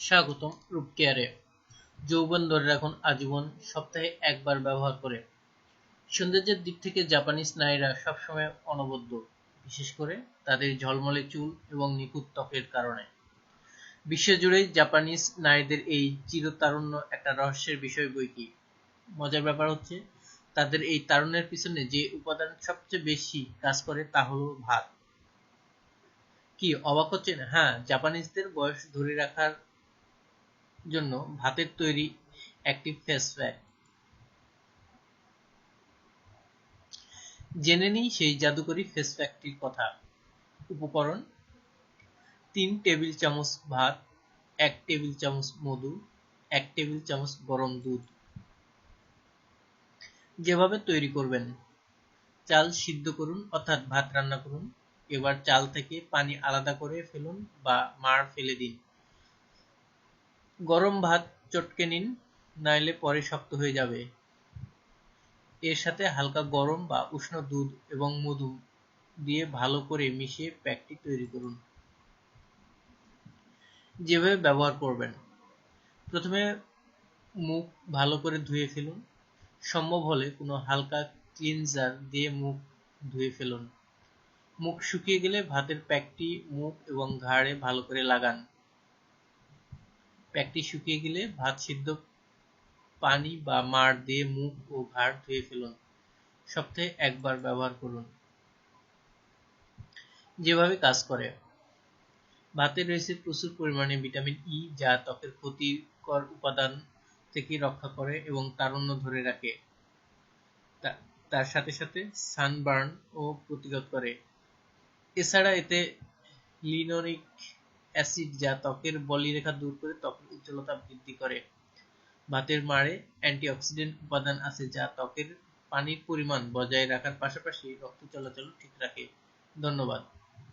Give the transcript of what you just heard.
স্বাগতম রূপ কেয়ারে। যৌবন ধরে রাখুন আজীবন, সপ্তাহে একবার ব্যবহার করে। সৌন্দর্যের দিক থেকে জাপানিজ নারীরা সবসময় অনবদ্য, বিশেষ করে তাদের ঝলমলে চুল এবং নিখুঁত ত্বকের কারণে। বিশ্বজুড়েই জাপানিজ নারীদের এই চিরতারুণ্য একটা রহস্যের বিষয় বৈকি। মজার ব্যাপার হচ্ছে, তাদের এই তারুণ্যের পিছনে যে উপাদান সবচেয়ে বেশি কাজ করে তা হলো ভাত। কি অবাক হচ্ছেন? হ্যাঁ, জাপানিজদের বয়স ধরে রাখার জন্য ভাতের তৈরি একটি ফেস প্যাক। জেনে নিই সেই জাদুকরী ফেস প্যাকটির কথা। উপকরণ: 3 টেবিল চামচ ভাত, 1 টেবিল চামচ মধু, 1 টেবিল চামচ গরম দুধ। যেভাবে তৈরি করবেন: চাল সিদ্ধ করুন অর্থাৎ ভাত রান্না করুন। এবার চাল থেকে পানি আলাদা করে ফেলুন বা মাড় ফেলে দিন। গরম ভাত চটকে নিন, নাইলে পরে শক্ত হয়ে যাবে। এর সাথে হালকা গরম বা উষ্ণ দুধ এবং মধু দিয়ে ভালো করে মিশিয়ে প্যাকটি তৈরি করুন। যেভাবে ব্যবহার করবেন: প্রথমে মুখ ভালো করে ধুয়ে ফেলুন। সম্ভব হলে কোনো হালকা ক্লিনজার দিয়ে মুখ ধুয়ে ফেলুন। মুখ শুকিয়ে গেলে ভাতের প্যাকটি মুখ এবং ঘাড়ে ভালো করে লাগান। প্যাকটি শুকিয়ে গেলে ভাত সিদ্ধ পানি বা মাড় দিয়ে মুখ ও ঘাড় ধুয়ে ফেলুন। সপ্তাহে একবার ব্যবহার করুন। যেভাবে কাজ করে: ভাতে রয়েছে প্রচুর পরিমাণে ভিটামিন ই, যা ত্বকের ক্ষতিকর উপাদান থেকে রক্ষা করে এবং তারুণ্য ধরে রাখে। তার সাথে সাথে সানবার্ন ও প্রতিরোধ করে। এছাড়া এতে লিনোলিক অ্যাসিড, যা ত্বকের বলিরেখা দূর করে ত্বকের উজ্জ্বলতা বৃদ্ধি করে। ভাতের মাড়ে অ্যান্টিঅক্সিডেন্ট উপাদান আছে, যা ত্বকের পানির পরিমাণ বজায় রাখার পাশাপাশি রক্ত চলাচল ঠিক রাখে। ধন্যবাদ।